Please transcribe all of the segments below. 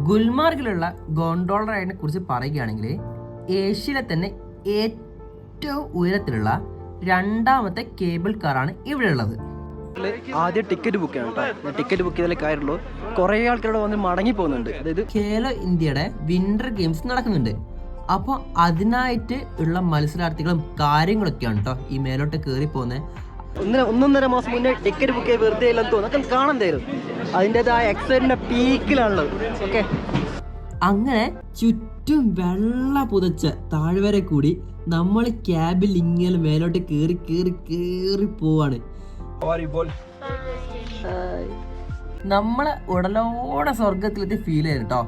ഗുൽമാർഗിലുള്ള gondola റൈഡിനെ കുറിച്ച് പറയുകയാണെങ്കിൽ ഏഷ്യയിലെ തന്നെ ഏറ്റവും ഉയരത്തിലുള്ള രണ്ടാമത്തെ കേബിൾ കാറാണ് ഇവിടെ ഉള്ളത്. ആദ്യം ടിക്കറ്റ് ബുക്ക് ചെയ്യണം കേട്ടോ. ടിക്കറ്റ് ബുക്ക് ചെയ്താലേ കാര്യമുള്ളൂ. കുറേ ആൾക്കാരോട് വന്ന് മടങ്ങി പോകുന്നുണ്ട്. അതായത് ഖേലോ ഇന്ത്യയുടെ വിന്റർ ഗെയിംസ് നടക്കുന്നുണ്ട്. അപ്പോൾ അതിനായിട്ട് ഉള്ള മത്സരാർത്ഥികളും കാര്യങ്ങളൊക്കെയാണ് കേട്ടോ ഈ മേലോട്ട് കയറി പോകുന്നത്. 1.5 മാസം മുന്നേ ടിക്കറ്റ് ബുക്ക് ചെയ്ത് വെറുതെ ഇല്ലെന്ന് തോന്നുന്നു. അതൊക്കെ കാണാൻ തരും. അതിൻ്റെതായ എക്സൈറ്റിന്റെ പീക്കിലാണുള്ളത്. ഓക്കെ, അങ്ങനെ ചുറ്റും വെള്ള പുതച്ച താഴ്വര കൂടി നമ്മൾ ക്യാബിൽ ഇങ്ങനെ മേലോട്ട് കയറി കയറി കയറി പോവാണ്. നമ്മളെ ഉടലോടെ സ്വർഗത്തിലെത്തി ഫീൽ ചെയ്തു കേട്ടോ.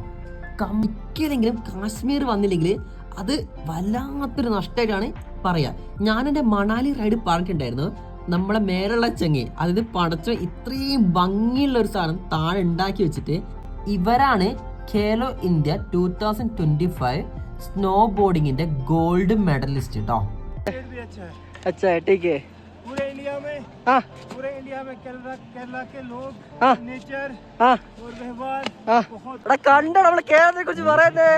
ഒരിക്കലെങ്കിലും കാശ്മീർ വന്നില്ലെങ്കിൽ അത് വല്ലാത്തൊരു നഷ്ടമായിട്ടാണ് പറയാ. ഞാൻ എൻ്റെ മണാലി റൈഡ് പറഞ്ഞിട്ടുണ്ടായിരുന്നു. നമ്മളെ മേലുള്ള ചങ്ങി, അതായത് പടച്ച ഇത്രയും ഭംഗിയുള്ള ഒരു സാധനം താഴെ ഉണ്ടാക്കി വെച്ചിട്ട് ഇവരാണ് ഖേലോ ഇന്ത്യ 2025 സ്നോ ബോർഡിങ്ങിന്റെ ഗോൾഡ് മെഡലിസ്റ്റ് കേട്ടോ. पूरे इंडिया में केरला के लोग नेचर और व्यवहार കണ്ടോ നമ്മളെ കേരളത്തെ കുറിച്ച് പറയുന്നത്.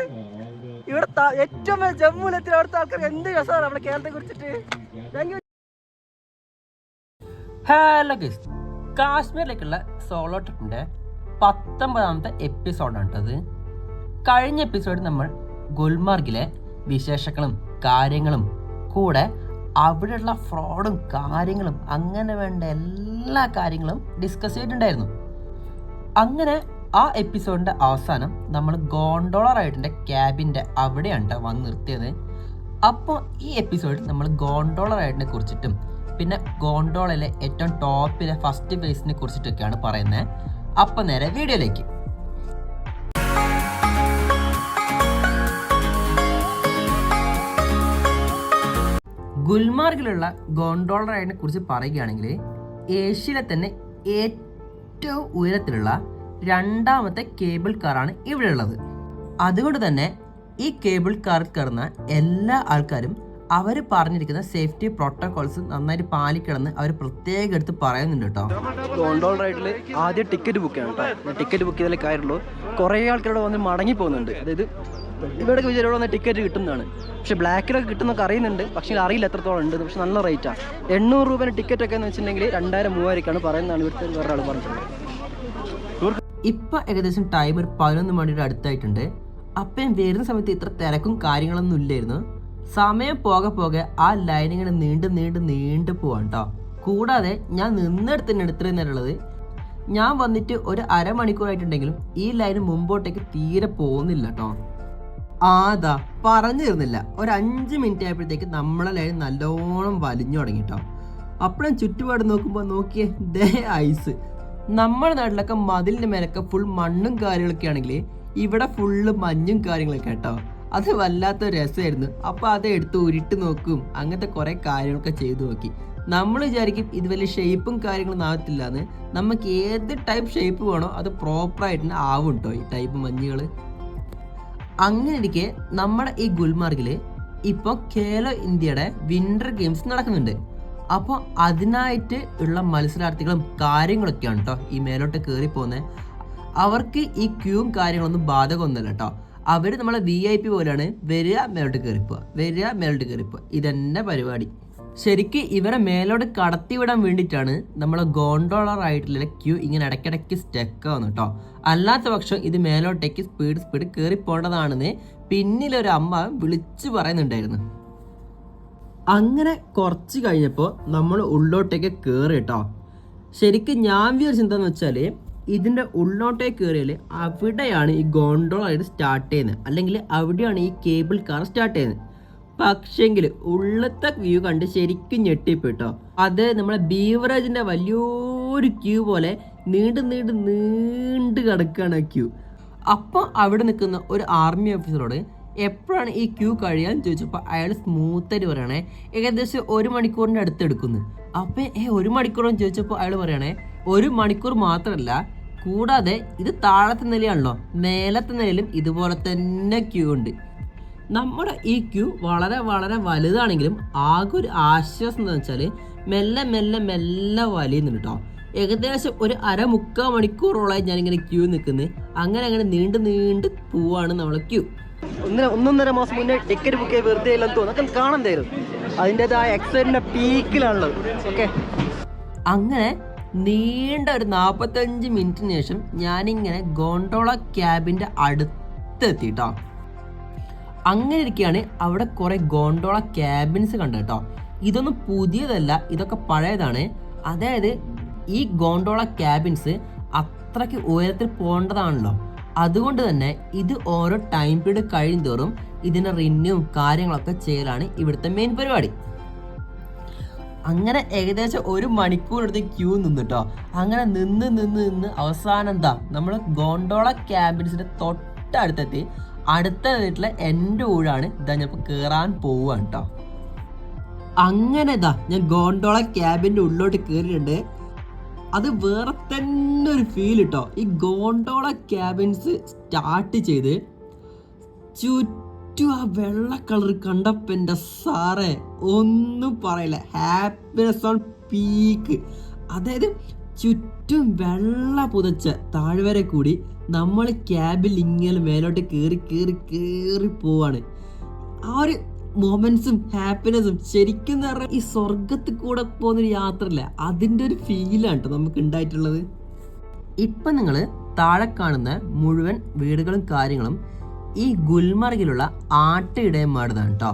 ഇവിടെ ഏറ്റവും ജമ്മുവിലെത്തി അവിടുത്തെ ആൾക്കാർക്ക് എന്ത് രസമാണ് നമ്മളെ കേരളത്തെ കുറിച്ചിട്ട്. ഹലോ ഗൈസ്, കാശ്മീരിലേക്കുള്ള സോളോ ട്രിപ്പിന്റെ 19ാമത്തെ എപ്പിസോഡാണ് കേട്ടത്. കഴിഞ്ഞ എപ്പിസോഡിൽ നമ്മൾ ഗുൽമാർഗിലെ വിശേഷങ്ങളും കാര്യങ്ങളും കൂടെ അവിടെയുള്ള ഫ്രോഡും കാര്യങ്ങളും അങ്ങനെ വേണ്ട എല്ലാ കാര്യങ്ങളും ഡിസ്കസ് ചെയ്തിട്ടുണ്ടായിരുന്നു. അങ്ങനെ ആ എപ്പിസോഡിൻ്റെ അവസാനം നമ്മൾ ഗോണ്ടോള റൈഡിൻ്റെ ക്യാബിൻ്റെ അവിടെയാണ് വന്ന് നിർത്തിയത്. അപ്പോൾ ഈ എപ്പിസോഡിൽ നമ്മൾ ഗോണ്ടോള റൈഡിനെ കുറിച്ചിട്ടും പിന്നെ ഗോണ്ടോളയിലെ ഏറ്റവും ടോപ്പിലെ ഫസ്റ്റ് ഫേസിനെ കുറിച്ചിട്ടൊക്കെയാണ് പറയുന്നത്. അപ്പം നേരെ വീഡിയോയിലേക്ക്. ഗുൽമാർഗിലുള്ള ഗോണ്ടോള റൈഡിനെ കുറിച്ച് പറയുകയാണെങ്കിൽ ഏഷ്യയിലെ തന്നെ ഏറ്റവും ഉയരത്തിലുള്ള രണ്ടാമത്തെ കേബിൾ കാറാണ് ഇവിടെ ഉള്ളത്. അതുകൊണ്ട് തന്നെ ഈ കേബിൾ കാറിൽ കയറുന്ന എല്ലാ ആൾക്കാരും അവർ പറഞ്ഞിരിക്കുന്ന സേഫ്റ്റി പ്രോട്ടോകോൾസ് നന്നായിട്ട് പാലിക്കണമെന്ന് അവർ പ്രത്യേകം എടുത്ത് പറയുന്നുണ്ട് കേട്ടോ. ഗോണ്ടോള റൈഡിൽ ആദ്യം ടിക്കറ്റ് ബുക്ക് ചെയ്യണം കേട്ടോ. ടിക്കറ്റ് ബുക്ക് ചെയ്താലേ കാര്യമുള്ളൂ. കുറേ ആൾക്കാരോട് വന്ന് മടങ്ങി പോകുന്നുണ്ട്. അതായത് ഇവിടെ വിചാരം വന്ന ടിക്കറ്റ് കിട്ടുന്നതാണ്. പക്ഷെ ബ്ലാക്കിലൊക്കെ കിട്ടുന്നൊക്കെ അറിയുന്നുണ്ട്. പക്ഷേ അറിയില്ല എത്രത്തോളം ഉണ്ട്. പക്ഷെ നല്ല റേറ്റാണ്. 800 രൂപേൻ്റെ ടിക്കറ്റ് ഒക്കെ എന്ന് വെച്ചിട്ടുണ്ടെങ്കിൽ 2000-3000 പറയുന്നതാണ് ഇവിടുത്തെ വേറെ ആൾ പറഞ്ഞിട്ടുള്ളത്. ഇപ്പം ഏകദേശം ടൈം ഒരു 11 മണിയുടെ അടുത്തായിട്ടുണ്ട്. അപ്പം വരുന്ന സമയത്ത് ഇത്ര തിരക്കും കാര്യങ്ങളൊന്നും ഇല്ലായിരുന്നു. സമയം പോകെ പോകെ ആ ലൈൻ ഇങ്ങനെ നീണ്ടു പോവാണ് കേട്ടോ. കൂടാതെ ഞാൻ നിന്നെടുത്തന്നെ എടുത്തിരുന്നുള്ളത് ഞാൻ വന്നിട്ട് ഒരു അരമണിക്കൂറായിട്ടുണ്ടെങ്കിലും ഈ ലൈന് മുമ്പോട്ടേക്ക് തീരെ പോകുന്നില്ല കേട്ടോ. ആതാ പറഞ്ഞിരുന്നില്ല, ഒരു 5 മിനിറ്റ് ആയപ്പോഴത്തേക്ക് നമ്മളെ ലൈൻ നല്ലോണം വലിഞ്ഞു തുടങ്ങി കേട്ടോ. അപ്പോഴും ചുറ്റുപാട് നോക്കുമ്പോൾ നോക്കിയേ ദേ ഐസ്. നമ്മുടെ നാട്ടിലൊക്കെ മതിലിൻ്റെ മേലൊക്കെ ഫുൾ മണ്ണും കാര്യങ്ങളൊക്കെ ആണെങ്കിൽ ഇവിടെ ഫുള്ള് മഞ്ഞും കാര്യങ്ങളൊക്കെ കേട്ടോ. അത് വല്ലാത്തൊരു രസമായിരുന്നു. അപ്പോൾ അത് എടുത്ത് ഉരുട്ട് നോക്കും, അങ്ങനത്തെ കുറേ കാര്യങ്ങളൊക്കെ ചെയ്തു നോക്കി. നമ്മൾ വിചാരിക്കും ഇത് വലിയ ഷേപ്പും കാര്യങ്ങളൊന്നും ആവത്തില്ല എന്ന്. നമുക്ക് ഏത് ടൈപ്പ് ഷേപ്പ് വേണോ അത് പ്രോപ്പറായിട്ട് ആവും കേട്ടോ ഈ ടൈപ്പ് മഞ്ഞുകൾ. അങ്ങനെ ഇരിക്കെ നമ്മുടെ ഈ ഗുൽമാർഗിൽ ഇപ്പോൾ ഖേലോ ഇന്ത്യയുടെ വിന്റർ ഗെയിംസ് നടക്കുന്നുണ്ട്. അപ്പോൾ അതിനായിട്ട് ഉള്ള മത്സരാർത്ഥികളും കാര്യങ്ങളൊക്കെയാണ് കേട്ടോ ഈ മേലോട്ട് കയറി പോകുന്നത്. അവർക്ക് ഈ ക്യൂവും കാര്യങ്ങളൊന്നും ബാധകമൊന്നുമല്ല കേട്ടോ. അവർ നമ്മളെ VIP പോലെയാണ്. വരിക മേലോട്ട് കയറിപ്പോ ഇതന്നെ പരിപാടി. ശരിക്കും ഇവരെ മേലോട്ട് കടത്തിവിടാൻ വേണ്ടിയിട്ടാണ് നമ്മളെ ഗോണ്ടോള റൈഡിലെ ക്യൂ ഇങ്ങനെ ഇടയ്ക്കിടയ്ക്ക് സ്റ്റക്ക് ആവുന്നു കേട്ടോ. അല്ലാത്ത പക്ഷം ഇത് മേലോട്ടേക്ക് സ്പീഡ് കയറി പോകേണ്ടതാണെന്ന് പിന്നിലൊരു അമ്മ വിളിച്ചു പറയുന്നുണ്ടായിരുന്നു. അങ്ങനെ കുറച്ച് കഴിഞ്ഞപ്പോൾ നമ്മൾ ഉള്ളോട്ടേക്ക് കയറി കേട്ടോ. ശരിക്കും ഞാൻ വിചാരിച്ചത് എന്താണെന്ന് വെച്ചാൽ ഇതിൻ്റെ ഉള്ളോട്ടേക്ക് കയറിയാൽ അവിടെയാണ് ഈ ഗോണ്ടോള റൈഡ് സ്റ്റാർട്ട് ചെയ്യുന്നത്, അല്ലെങ്കിൽ അവിടെയാണ് ഈ കേബിൾ കാർ സ്റ്റാർട്ട് ചെയ്യുന്നത്. പക്ഷേങ്കിൽ ഉള്ളത്തെ വ്യൂ കണ്ട് ശരിക്കും ഞെട്ടിപ്പോട്ടോ. അത് നമ്മളെ ബീവറേജിൻ്റെ വലിയൊരു ക്യൂ പോലെ നീണ്ട് കിടക്കുകയാണ് ആ ക്യൂ. അപ്പം അവിടെ നിൽക്കുന്ന ഒരു ആർമി ഓഫീസറോട് എപ്പോഴാണ് ഈ ക്യൂ കഴിയാൻ ചോദിച്ചപ്പോൾ അയാൾ സ്മൂത്തായിട്ട് പറയണേ ഏകദേശം 1 മണിക്കൂറിൻ്റെ അടുത്ത് എടുക്കുന്നു. അപ്പം 1 മണിക്കൂറെന്ന് ചോദിച്ചപ്പോൾ അയാൾ പറയണേ 1 മണിക്കൂർ മാത്രമല്ല, കൂടാതെ ഇത് താഴത്തെ നിലയാണല്ലോ, മേലത്തെ നിലയിലും ഇതുപോലെ തന്നെ ക്യൂ ഉണ്ട്. നമ്മുടെ ഈ ക്യൂ വളരെ വലുതാണെങ്കിലും ആകെ ഒരു ആശ്വാസം എന്താണെന്ന് വെച്ചാൽ മെല്ലെ വലിയുന്നുണ്ട് കേട്ടോ. ഏകദേശം ഒരു അരമുക്കാൽ മണിക്കൂറോളായി ഞാനിങ്ങനെ ക്യൂ നിൽക്കുന്നത്. അങ്ങനെ നീണ്ട് പോവാണ് നമ്മളെ ക്യൂ. 1.5 മാസം മുന്നേ ടിക്കറ്റ് ബുക്ക് ചെയ്ത് വെറുതെ ഇല്ലെന്ന് തോന്നുന്നു. അതൊക്കെ കാണാൻ തരും. അതിൻ്റെതായ എക്സൈറ്റിൻ്റെ പീക്കിലാണുള്ളത്. ഓക്കെ, അങ്ങനെ നീണ്ട ഒരു 45 മിനിറ്റിന് ശേഷം ഞാനിങ്ങനെ ഗോണ്ടോള ക്യാബിൻ്റെ അടുത്തെത്തിട്ടോ. അങ്ങനെ ഇരിക്കുകയാണ് അവിടെ കുറേ ഗോണ്ടോള ക്യാബിൻസ് കണ്ടു കേട്ടോ. ഇതൊന്നും പുതിയതല്ല, ഇതൊക്കെ പഴയതാണ്. അതായത് ഈ ഗോണ്ടോള ക്യാബിൻസ് അത്രയ്ക്ക് ഉയരത്തിൽ പോകേണ്ടതാണല്ലോ. അതുകൊണ്ട് തന്നെ ഇത് ഓരോ ടൈം പീരീഡ് കഴിയും തോറും ഇതിൻ്റെ റിന്യൂവും കാര്യങ്ങളൊക്കെ ചെയ്യലാണ് ഇവിടുത്തെ മെയിൻ പരിപാടി. അങ്ങനെ ഏകദേശം 1 മണിക്കൂർ എടുത്ത് ക്യൂ നിന്നിട്ടോ. അങ്ങനെ നിന്ന് അവസാനം എന്താ നമ്മൾ ഗോണ്ടോള ക്യാബിൻസിൻ്റെ തൊട്ടടുത്തെത്തി. അടുത്ത വീട്ടിലെ എൻ്റെ ഊഴാണ് ഇതാ ഞാൻ ഇപ്പോൾ കയറാൻ പോവുകയാണ് കേട്ടോ. അങ്ങനെ ഇതാ ഞാൻ ഗോണ്ടോള ക്യാബിൻ്റെ ഉള്ളിലോട്ട് കയറിയിട്ടുണ്ട്. അത് വേറെ തന്നെ ഒരു ഫീൽ കേട്ടോ. ഈ ഗോണ്ടോള ക്യാബിൻസ് സ്റ്റാർട്ട് ചെയ്ത് ചുറ്റും ആ വെള്ള കളർ കണ്ടപ്പോൾ എൻ്റെ സാറേ ഒന്നും പറയില്ല, ഹാപ്പിനെസ് ഓൺ പീക്ക്. അതായത് ചുറ്റും വെള്ള പുതച്ച താഴ്വരെ കൂടി നമ്മൾ ക്യാബിൽ ഇങ്ങനെ മേലോട്ട് കയറി പോവാണ്. ആ ഒരു മൊമെന്റ്സും ഹാപ്പിനെസ്സും ശരിക്കും പറഞ്ഞാൽ ഈ സ്വർഗത്തിൽ കൂടെ പോകുന്നൊരു യാത്രയില്ല, അതിൻ്റെ ഒരു ഫീലാണ് കേട്ടോ നമുക്ക് ഉണ്ടായിട്ടുള്ളത്. ഇപ്പം നിങ്ങൾ താഴെ കാണുന്ന മുഴുവൻ വീടുകളും കാര്യങ്ങളും ഈ ഗുൽമർഗിലുള്ള ആട്ടിടയന്മാരുതാണ് കേട്ടോ.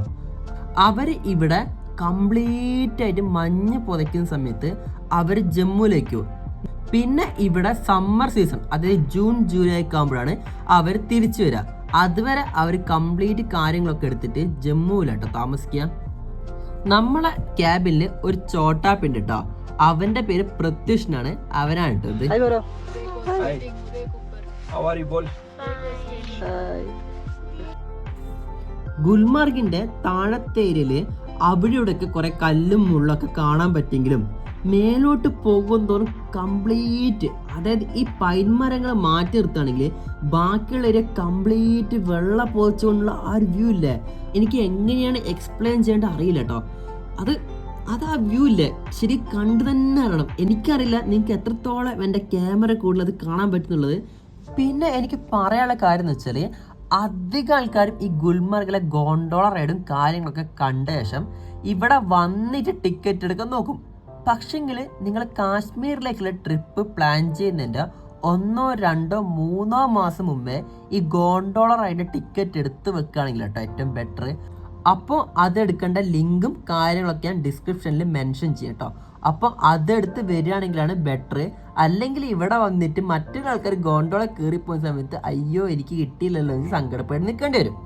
അവർ ഇവിടെ കംപ്ലീറ്റ് ആയിട്ട് മഞ്ഞ് പുതയ്ക്കുന്ന സമയത്ത് അവർ ജമ്മുവിലേക്ക് പോകും. പിന്നെ ഇവിടെ സമ്മർ സീസൺ, അതായത് ജൂൺ ജൂലൈ ഒക്കെ ആകുമ്പോഴാണ് അവർ തിരിച്ചു വരിക. അതുവരെ അവർ കംപ്ലീറ്റ് കാര്യങ്ങളൊക്കെ എടുത്തിട്ട് ജമ്മുവിലാട്ടോ താമസിക്കുക. നമ്മളെ ക്യാബിനിൽ ഒരു ചോട്ടാപ്പുണ്ട് കേട്ടോ. അവന്റെ പേര് പ്രത്യുഷനാണ്. അവനാണ് കേട്ടോ. ഗുൽമാർഗിന്റെ താഴത്തെ ഏരിയയില് അവിടെ ഇവിടെയൊക്കെ കുറെ കല്ലും മുള്ളൊക്കെ കാണാൻ പറ്റിയെങ്കിലും മേലോട്ട് പോകും തോറും കംപ്ലീറ്റ്, അതായത് ഈ പൈൻ മരങ്ങൾ മാറ്റി നിർത്തുകയാണെങ്കിൽ ബാക്കിയുള്ള ഏരിയ കംപ്ലീറ്റ് വെള്ള പോച്ചുകൊണ്ടുള്ള ആ ഒരു വ്യൂ ഇല്ലേ, എനിക്ക് എങ്ങനെയാണ് എക്സ്പ്ലെയിൻ ചെയ്യേണ്ട അറിയില്ല കേട്ടോ. അത് ആ വ്യൂ ഇല്ലേ ശരി കണ്ടു തന്നെ അറിയണം. എനിക്കറിയില്ല നിങ്ങൾക്ക് എത്രത്തോളം എൻ്റെ ക്യാമറ കൂടുതൽ അത് കാണാൻ പറ്റുന്നുള്ളത്. പിന്നെ എനിക്ക് പറയാനുള്ള കാര്യം എന്ന് വെച്ചാൽ അധികം ആൾക്കാരും ഈ ഗുൽമർഗിലെ ഗോണ്ടോള റൈഡും കാര്യങ്ങളൊക്കെ കണ്ട ശേഷം ഇവിടെ വന്നിട്ട് ടിക്കറ്റ് എടുക്കാൻ നോക്കും. പക്ഷെങ്കിൽ നിങ്ങൾ കാശ്മീരിലേക്കുള്ള ട്രിപ്പ് പ്ലാൻ ചെയ്യുന്നതിൻ്റെ 1, 2, 3 മാസം മുമ്പേ ഈ ഗോണ്ടോള റൈഡ് ടിക്കറ്റ് എടുത്ത് വെക്കുകയാണെങ്കിൽ കേട്ടോ ഏറ്റവും ബെറ്റർ. അപ്പോൾ അതെടുക്കേണ്ട ലിങ്കും കാര്യങ്ങളൊക്കെ ഞാൻ ഡിസ്ക്രിപ്ഷനിൽ മെൻഷൻ ചെയ്യാം കേട്ടോ. അപ്പോൾ അതെടുത്ത് വരികയാണെങ്കിലാണ് ബെറ്റർ. അല്ലെങ്കിൽ ഇവിടെ വന്നിട്ട് മറ്റൊരാൾക്കാർ ഗോണ്ടോള കയറിപ്പോകുന്ന സമയത്ത് അയ്യോ എനിക്ക് കിട്ടിയില്ലല്ലോ എന്ന് സങ്കടപ്പെട്ട് നിൽക്കേണ്ടി വരും.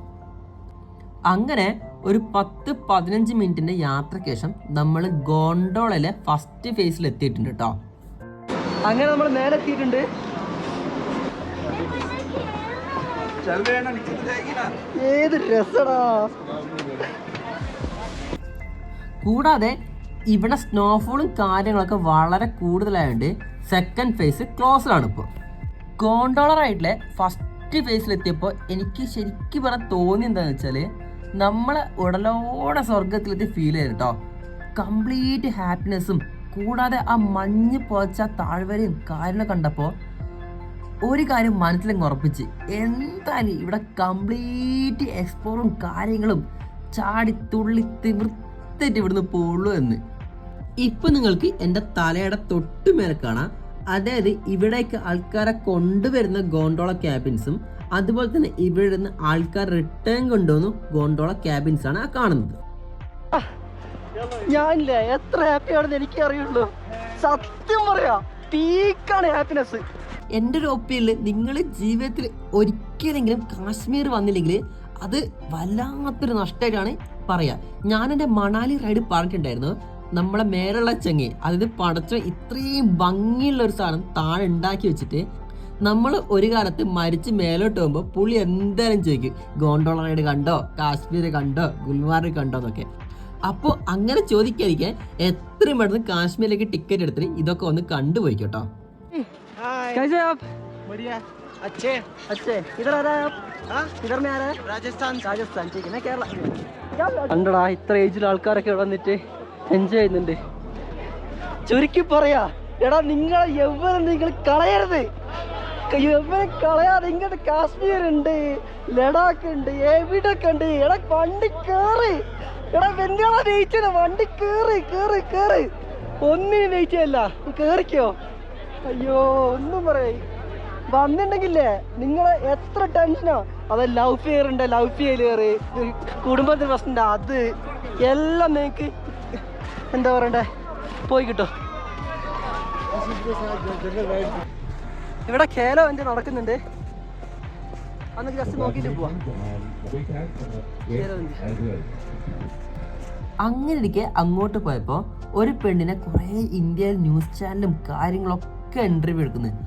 അങ്ങനെ ഒരു 10-15 മിനിറ്റിൻ്റെ യാത്രയ്ക്ക് ശേഷം നമ്മൾ ഗോണ്ടോളയിലെ ഫസ്റ്റ് ഫേസിൽ എത്തിയിട്ടുണ്ട് കേട്ടോ. അങ്ങനെ നമ്മൾ നേരെ എത്തിയിട്ടുണ്ട്. ഏത് രസടാ. കൂടാതെ ഇവിടെ സ്നോഫോളും കാര്യങ്ങളൊക്കെ വളരെ കൂടുതലായതുകൊണ്ട് സെക്കൻഡ് ഫേസ് ക്ലോസ്ഡാണ് ഇപ്പോൾ. ഗോണ്ടോള റൈഡിലെ ഫസ്റ്റ് ഫേസിലെത്തിയപ്പോൾ എനിക്ക് ശരിക്കും പറഞ്ഞാൽ തോന്നി എന്താണെന്ന് വെച്ചാൽ നമ്മളെ ഉടലോടെ സ്വർഗത്തിലെത്തി ഫീൽ ചെയ്തു കേട്ടോ. കംപ്ലീറ്റ് ഹാപ്പിനെസ്സും കൂടാതെ ആ മഞ്ഞ് പുതച്ച താഴ്വരയും കാര്യങ്ങളൊക്കെ കണ്ടപ്പോൾ ഒരു കാര്യം മനസ്സിലങ്ങ് ഉറപ്പിച്ച്, എന്തായാലും ഇവിടെ കംപ്ലീറ്റ് എക്സ്പ്ലോറും കാര്യങ്ങളും ചാടി തുള്ളി തിമിർത്തിട്ട് ഇവിടുന്ന് പോളൂ എന്ന്. ഇപ്പം നിങ്ങൾക്ക് എൻ്റെ തലയുടെ തൊട്ട് മേലെ കാണാം. അതായത് ഇവിടേക്ക് ആൾക്കാരെ കൊണ്ടുവരുന്ന ഗോണ്ടോള ക്യാബിൻസും അതുപോലെ തന്നെ ഇവിടെ നിന്ന് ആൾക്കാർ റിട്ടേൺ കൊണ്ടുവന്നു ഗോണ്ടോള ക്യാബിൻസ് ആണ് ആ കാണുന്നത്. ഞാനില്ലേ എത്ര ഹാപ്പിയാണെന്ന് എനിക്ക് അറിയുള്ളൂ. സത്യം പറയാ പീക്കാണ് ഹാപ്പിനെസ്. എൻ്റെ ഒരു ഒപ്പീനിയനിൽ നിങ്ങൾ ജീവിതത്തിൽ ഒരിക്കലെങ്കിലും കാശ്മീർ വന്നില്ലെങ്കിൽ അത് വല്ലാത്തൊരു നഷ്ടമായിട്ടാണ് പറയുക. ഞാൻ എൻ്റെ മണാലി റൈഡ് പറഞ്ഞിട്ടുണ്ടായിരുന്നു. നമ്മളെ മേലുള്ള ചെങ്ങി, അതായത് പടച്ച ഇത്രയും ഭംഗിയുള്ള ഒരു സാധനം താഴെ ഉണ്ടാക്കി വെച്ചിട്ട് നമ്മൾ ഒരു കാലത്ത് മരിച്ച് മേലോട്ട് പോകുമ്പോൾ പുള്ളി എന്തായാലും ചോദിക്കും ഗോണ്ടോള റൈഡ് കണ്ടോ, കാശ്മീർ കണ്ടോ, ഗുൽമാർഗ് കണ്ടോ എന്നൊക്കെ. അപ്പോൾ അങ്ങനെ ചോദിക്കാതിരിക്കാൻ എത്രയും പെട്ടെന്ന് കാശ്മീരിലേക്ക് ടിക്കറ്റ് എടുത്തിട്ട് ഇതൊക്കെ ഒന്ന് കണ്ടുപോയി കേട്ടോ. കണ്ടടാ ഇത്ര ഏജിൽ ആൾക്കാരൊക്കെ വന്നിട്ട് എൻജോയ് ചെയ്യുന്നുണ്ട്. ചുരുക്കി പറയാ എടാ നിങ്ങളെ യൗവനം നിങ്ങൾ കളയരുത്, യൗവനം കളയാതെ. ഇങ്ങോട്ട് കാശ്മീർ ഉണ്ട്, ലഡാക്ക് ഉണ്ട്, എവിടൊക്കെ ഉണ്ട്. എടാ വണ്ടി കേറ്, എടാ എന്തിനാ ജയിച്ചത്? വണ്ടി കേറ് കേറ് കേറ്, ഒന്നിനും ജയിച്ചല്ല, കേറിക്കോ. അയ്യോ ഒന്നും പറയേ വന്നിട്ടുണ്ടെങ്കിലേ നിങ്ങളെ എത്ര ടെൻഷനാ. അത് ലവ് ഫെയർ ഉണ്ട്, ലവ് ഫെയിലിയർ, കുടുംബത്തിന് പ്രശ്നമുണ്ട്, അത് എല്ലാം നിങ്ങൾക്ക് എന്താ പറയണ്ടേ പോയി കിട്ടും. ഇവിടെ ഖേലോ ഇന്ത്യ നടക്കുന്നുണ്ട്, അന്ന് ജസ്റ്റ് നോക്കിയിട്ട് പോവാം. അങ്ങനെ ഇരിക്കെ അങ്ങോട്ട് പോയപ്പോൾ ഒരു പെണ്ണിനെ കുറേ ഇന്ത്യയിൽ ന്യൂസ് ചാനലും കാര്യങ്ങളൊക്കെ ഇന്റർവ്യൂ എടുക്കുന്നത്.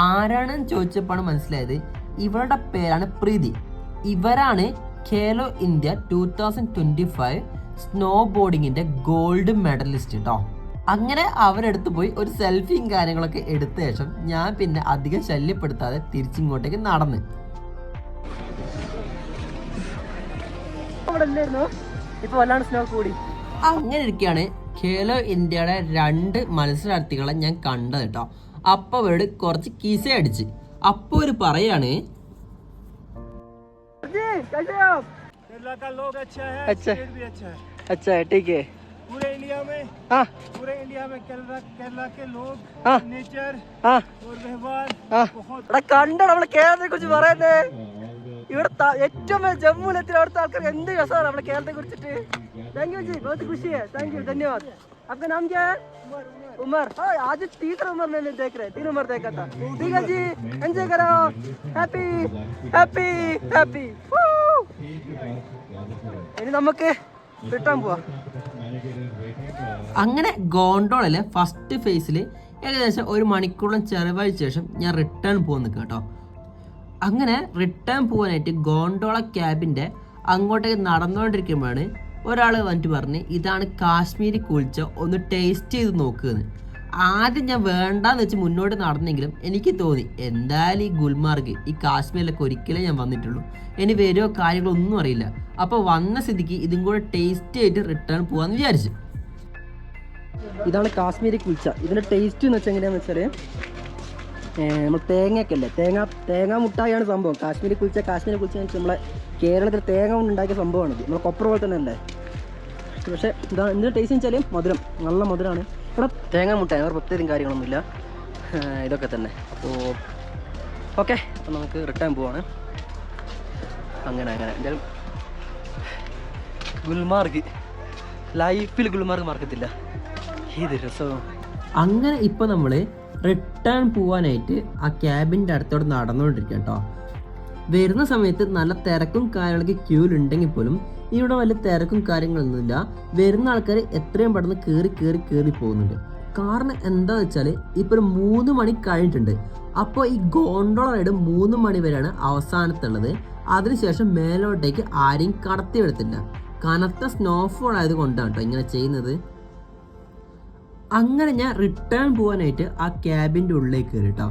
ആരാണെന്ന് ചോദിച്ചപ്പോഴാണ് മനസ്സിലായത് ഇവരുടെ പേരാണ് പ്രീതി. ഇവരാണ് ഖേലോ ഇന്ത്യ 2025 സ്നോ ബോർഡിങ്ങിന്റെ ഗോൾഡ് മെഡലിസ്റ്റ് കേട്ടോ. അങ്ങനെ അവരെടുത്ത് പോയി ഒരു സെൽഫിയും കാര്യങ്ങളൊക്കെ എടുത്ത ശേഷം ഞാൻ പിന്നെ അധികം ശല്യപ്പെടുത്താതെ തിരിച്ചിങ്ങോട്ടേക്ക് നടന്ന്. ഇപ്പൊ വല്ലാണ്ട് സ്നോ കൂടി. അങ്ങനെ ഇരിക്കുകയാണ് ഖേലോ ഇന്ത്യയുടെ 2 മത്സരാർത്ഥികളെ ഞാൻ കണ്ടത് കേട്ടോ. അപ്പൊ അവരോട് കുറച്ച് കിസ അടിച്ച്. അപ്പൊ ഒരു പറയാണ് केरला का लोग अच्छा है, अच्छा। स्टेट भी अच्छा है। अच्छा है, ठीक है। पूरे इंडिया में हाँ केरला के लोग, हाँ। नेचर हाँ और व्यवहार हाँ बहुत എടാ കണ്ടോ നമ്മളെ കേരളത്തെ കുറിച്ച് പറയുന്നേ. ഇവിടെ ഏറ്റവും വലിയ ജമ്മുവിലെത്തി അവിടുത്തെ ആൾക്കാർക്ക് എന്ത് രസമാണ് നമ്മുടെ കേരളത്തെ കുറിച്ചിട്ട്. താങ്ക് യു ജി, बहुत खुशी है, थैंक यू, धन्यवाद. आपका नाम क्या है? उमर. हाँ आज 3 उमर मैंने देख रहे 3 उमर देखा था. ठीक है जी, एंजॉय करो, हैप्पी हैप्पी हैप्पी. ഇനി നമുക്ക് റിട്ടേൺ പോവാം. അങ്ങനെ ഗോണ്ടോളിലെ ഫസ്റ്റ് ഫേസിൽ ഏകദേശം 1 മണിക്കൂറോളം ചെലവഴിച്ച ശേഷം ഞാൻ റിട്ടേൺ പോകാൻ നിൽക്കുക കേട്ടോ. അങ്ങനെ റിട്ടേൺ പോകാനായിട്ട് ഗോണ്ടോള ക്യാബിൻ്റെ അങ്ങോട്ടേക്ക് നടന്നുകൊണ്ടിരിക്കുമ്പോഴാണ് ഒരാൾ വന്നിട്ട് പറഞ്ഞ് ഇതാണ് കാശ്മീരി കുൽച്ച, ഒന്ന് ടേസ്റ്റ് ചെയ്ത് നോക്കുകയെന്ന്. ആദ്യം ഞാൻ വേണ്ടാന്ന് വെച്ച് മുന്നോട്ട് നടന്നെങ്കിലും എനിക്ക് തോന്നി എന്തായാലും ഈ ഗുൽമാർഗ് ഈ കാശ്മീരിലൊക്കെ ഒരിക്കലേ ഞാൻ വന്നിട്ടുള്ളൂ, ഇനി വരുമോ കാര്യങ്ങളൊന്നും അറിയില്ല. അപ്പോൾ വന്ന സ്ഥിതിക്ക് ഇതും കൂടെ ടേസ്റ്റ് ചെയ്തിട്ട് റിട്ടേൺ പോകാമെന്ന് വിചാരിച്ചു. ഇതാണ് കാശ്മീരി കുൽച്ച. ഇതിൻ്റെ ടേസ്റ്റ് എന്ന് വെച്ചാൽ എങ്ങനെയാണെന്ന് വെച്ചാൽ നമ്മൾ തേങ്ങയൊക്കെ അല്ലേ, തേങ്ങ മുട്ടായാണ് സംഭവം. കാശ്മീരി കുൽച്ച നമ്മളെ കേരളത്തിൽ തേങ്ങ കൊണ്ട് ഉണ്ടാക്കിയ സംഭവമാണിത്. നമ്മൾ കൊപ്പറ പോലെ തന്നെ അല്ലേ. പക്ഷേ ഇതാണ് ഇതിൻ്റെ ടേസ്റ്റ് എന്ന് വെച്ചാൽ മധുരം, നല്ല മധുരമാണ്. ഇവിടെ തേങ്ങ മുട്ടായി, വേറെ പ്രത്യേകം കാര്യങ്ങളൊന്നുമില്ല, ഇതൊക്കെ തന്നെ. അപ്പോൾ ഓക്കെ, അപ്പോൾ നമുക്ക് റിട്ടേൺ പോവാണ്. അങ്ങനെ എന്തായാലും ഗുൽമാർഗ് ലൈഫിൽ ഗുൽമാർഗ് മറക്കത്തില്ല, ഏത് രസവും. അങ്ങനെ ഇപ്പോൾ നമ്മൾ റിട്ടേൺ പോകാനായിട്ട് ആ ക്യാബിൻ്റെ അടുത്തോടെ നടന്നുകൊണ്ടിരിക്കുക കേട്ടോ. വരുന്ന സമയത്ത് നല്ല തിരക്കും കാര്യങ്ങളൊക്കെ ക്യൂലുണ്ടെങ്കിൽ പോലും ഇവിടെ വലിയ തിരക്കും കാര്യങ്ങളൊന്നുമില്ല. വരുന്ന ആൾക്കാർ എത്രയും പെട്ടെന്ന് കയറി പോകുന്നുണ്ട്. കാരണം എന്താ വെച്ചാൽ ഇപ്പോൾ ഒരു 3 മണി കഴിഞ്ഞിട്ടുണ്ട്. അപ്പോൾ ഈ ഗോണ്ടോള റൈഡ് 3 മണി വരെയാണ് അവസാനത്തുള്ളത്. അതിനുശേഷം മേലോട്ടേക്ക് ആരെയും കടത്തിവിടത്തില്ല. കനത്ത സ്നോഫോൾ ആയതുകൊണ്ടാണ് കേട്ടോ ഇങ്ങനെ ചെയ്യുന്നത്. അങ്ങനെ ഞാൻ റിട്ടേൺ പോകാനായിട്ട് ആ ക്യാബിൻ്റെ ഉള്ളിലേക്ക് കയറി കേട്ടോ.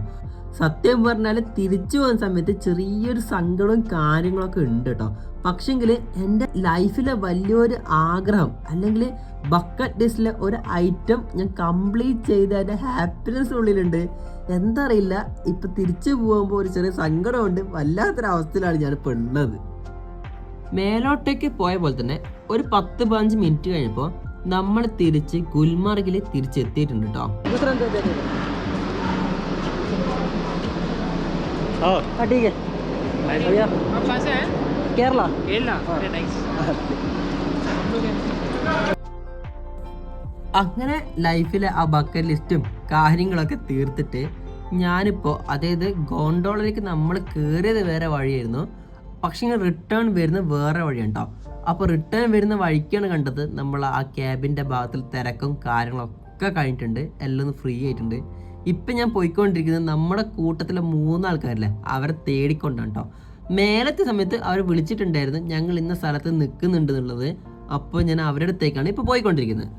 സത്യം പറഞ്ഞാൽ തിരിച്ചു പോകുന്ന സമയത്ത് ചെറിയൊരു സങ്കടവും കാര്യങ്ങളൊക്കെ ഉണ്ട് കേട്ടോ. പക്ഷെങ്കിൽ എൻ്റെ ലൈഫിലെ വലിയൊരു ആഗ്രഹം അല്ലെങ്കിൽ ബക്കറ്റ് ലിസ്റ്റിലെ ഒരു ഐറ്റം ഞാൻ കംപ്ലീറ്റ് ചെയ്തതിൻ്റെ ഹാപ്പിനെസ് ഉള്ളിലുണ്ട്. എന്താ അറിയില്ല, ഇപ്പം തിരിച്ചു പോകുമ്പോൾ ഒരു ചെറിയ സങ്കടമുണ്ട്. വല്ലാത്തൊരവസ്ഥയിലാണ് ഞാനിപ്പോൾ ഉള്ളത്. മേലോട്ടേക്ക് പോയ പോലെ തന്നെ ഒരു 10-15 മിനിറ്റ് കഴിഞ്ഞപ്പോൾ നമ്മൾ തിരിച്ച് ഗുൽമാർഗിൽ തിരിച്ചെത്തിയിട്ടുണ്ട് കേട്ടോ. കേരള. അങ്ങനെ ലൈഫിലെ ആ ബക്കറ്റ് ലിസ്റ്റും കാര്യങ്ങളൊക്കെ തീർത്തിട്ട് ഞാനിപ്പോൾ അതായത് ഗോണ്ടോളയിലേക്ക് നമ്മൾ കയറിയത് വേറെ വഴിയായിരുന്നു, പക്ഷേ റിട്ടേൺ വരുന്നത് വേറെ വഴിയാണ് കേട്ടോ. അപ്പോൾ റിട്ടേൺ വരുന്ന വഴിക്കാണ് കണ്ടത് നമ്മൾ ആ ക്യാബിൻ്റെ ഭാഗത്തിൽ തിരക്കും കാര്യങ്ങളൊക്കെ കഴിഞ്ഞിട്ടുണ്ട്, എല്ലാം ഒന്ന് ഫ്രീ ആയിട്ടുണ്ട്. ഇപ്പം ഞാൻ പോയിക്കൊണ്ടിരിക്കുന്നത് നമ്മുടെ കൂട്ടത്തിലെ 3 ആൾക്കാരില്ലേ അവരെ തേടിക്കൊണ്ടാണ് കേട്ടോ. മേലത്തെ സമയത്ത് അവർ വിളിച്ചിട്ടുണ്ടായിരുന്നു ഞങ്ങൾ ഇന്ന സ്ഥലത്ത് നിൽക്കുന്നുണ്ട് എന്നുള്ളത്. അപ്പോൾ ഞാൻ അവരുടെ അടുത്തേക്കാണ് ഇപ്പോൾ പോയിക്കൊണ്ടിരിക്കുന്നത്.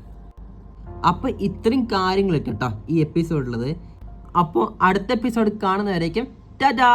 അപ്പോൾ ഇത്രയും കാര്യങ്ങളൊക്കെ കേട്ടോ ഈ എപ്പിസോഡിലുള്ളത്. അപ്പോൾ അടുത്ത എപ്പിസോഡ് കാണുന്നവരേക്കും ടാറ്റാ.